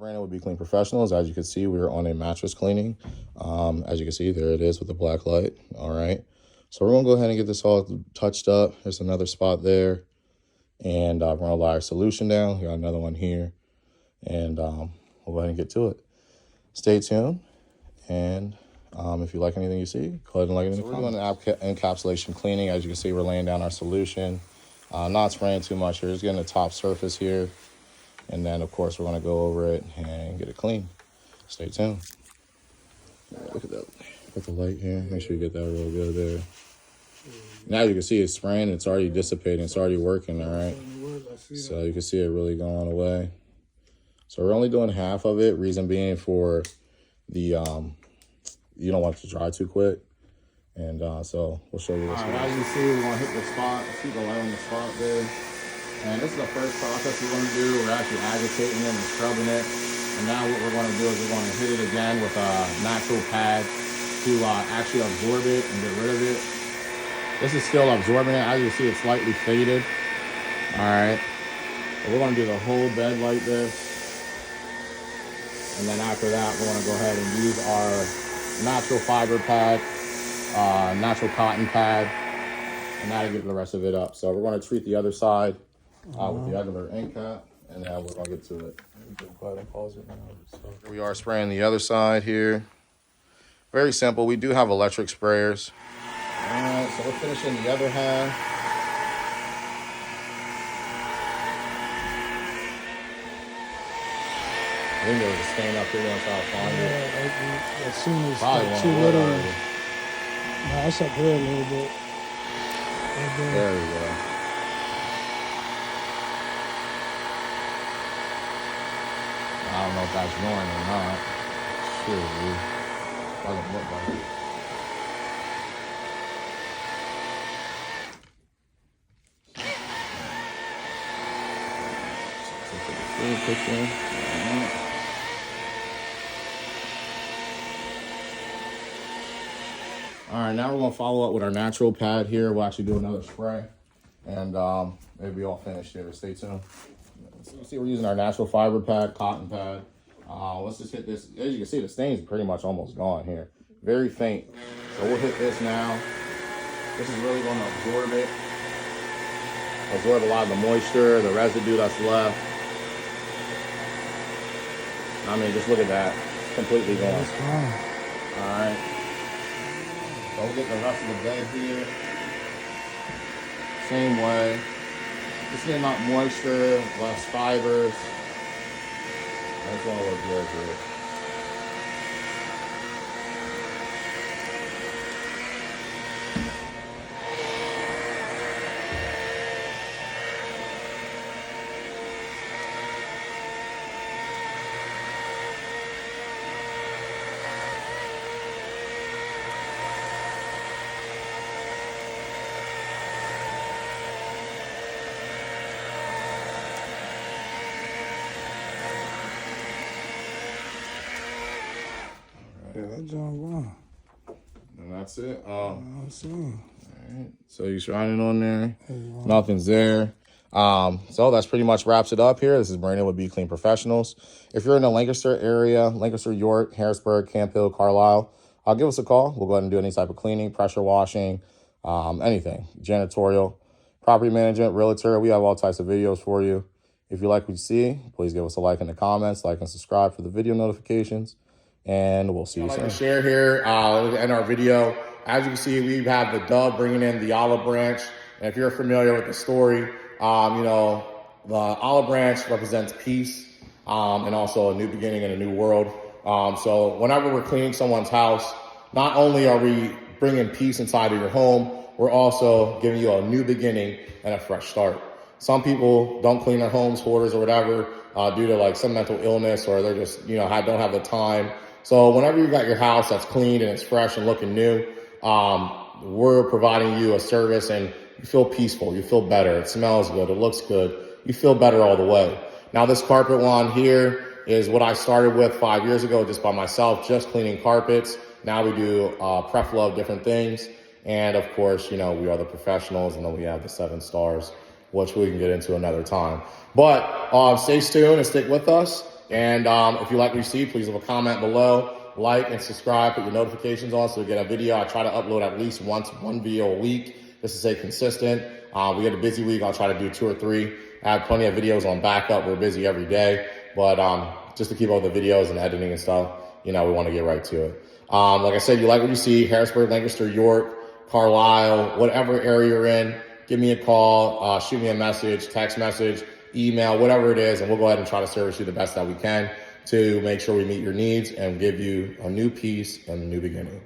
Brandon with Be Clean Professionals. As you can see, we're on a mattress cleaning. As you can see, there it is with the black light. All right. So we're going to go ahead and get this all touched up. There's another spot there. And we're going to lay our solution down. We got another one here. And we'll go ahead and get to it. Stay tuned. And if you like anything you see, go ahead and like it in the comments. We're doing an encapsulation cleaning. As you can see, we're laying down our solution. Not spraying too much here. Just getting the top surface here. And then, of course, we're going to go over it and get it clean. Stay tuned. Look at that. Put the light here. Make sure you get that real good there. Now you can see it's spraying. It's already dissipating. It's already working, all right? So you can see it really going away. So we're only doing half of it. Reason being for the, you don't want it to dry too quick. And so we'll show you this. All right, as you see, we're going to hit the spot. See the light on the spot there. And this is the first process we're going to do. We're actually agitating it and scrubbing it. And now what we're going to do is we're going to hit it again with a natural pad to actually absorb it and get rid of it. This is still absorbing it. As you see, it's slightly faded. All right. So we're going to do the whole bed like this. And then after that, we're going to go ahead and use our natural fiber pad, natural cotton pad, and that'll get the rest of it up. So we're going to treat the other side with the other end cap, and then we're going to get to it. Here we are spraying the other side here. Very simple. We do have electric sprayers. All right, so we're finishing the other half. I think there was a stain up here once I find it. As soon as probably like too little. No, it's up there a little bit. There we go. I don't know if that's going or not. Sure, doesn't look like it. Take a picture. All right, now we're gonna follow up with our natural pad here. We'll actually do another spray, and maybe be all finished here. Stay tuned. So you see, we're using our natural fiber pad, cotton pad. Let's just hit this. As you can see, the stain's pretty much almost gone here. Very faint. So we'll hit this now. This is really gonna absorb it. Absorb a lot of the moisture, the residue that's left. I mean, just look at that. It's completely gone. It's gone. All right. So we'll get the rest of the bed here. Same way. Just getting out moisture, less fibers. That's all look good here. Yeah, that John gone. And that's it. That's all. Right. So you shining on there. Nothing's there. So that's pretty much wraps it up here. This is Brandon with Be Clean Professionals. If you're in the Lancaster area, Lancaster, York, Harrisburg, Camp Hill, Carlisle, give us a call. We'll go ahead and do any type of cleaning, pressure washing, anything, janitorial, property management, realtor. We have all types of videos for you. If you like what you see, please give us a like in the comments, like and subscribe for the video notifications. And we'll see you soon. Share here in our video. As you can see, we have the dove bringing in the olive branch. And if you're familiar with the story, you know, the olive branch represents peace and also a new beginning and a new world. So whenever we're cleaning someone's house, not only are we bringing peace inside of your home, we're also giving you a new beginning and a fresh start. Some people don't clean their homes, hoarders or whatever, due to like some mental illness, or they're just, you know, don't have the time. So whenever you got your house that's cleaned and it's fresh and looking new, we're providing you a service and you feel peaceful, you feel better, it smells good, it looks good, you feel better all the way. Now this carpet wand here is what I started with 5 years ago just by myself, just cleaning carpets. Now we do a plethora of different things. And of course, you know, we are the professionals, and then we have the 7 stars, which we can get into another time. But stay tuned and stick with us. And if you like what you see, please leave a comment below, like and subscribe, put your notifications on so you get a video. I try to upload at least one video a week just to stay consistent. We get a busy week. I'll try to do 2 or 3. I have plenty of videos on backup. We're busy every day, but just to keep up with the videos and editing and stuff, we want to get right to it. Like I said, you like what you see, Harrisburg, Lancaster, York, Carlisle, whatever area you're in, give me a call, shoot me a message, text message, email, whatever it is, and we'll go ahead and try to service you the best that we can to make sure we meet your needs and give you a new piece and a new beginning.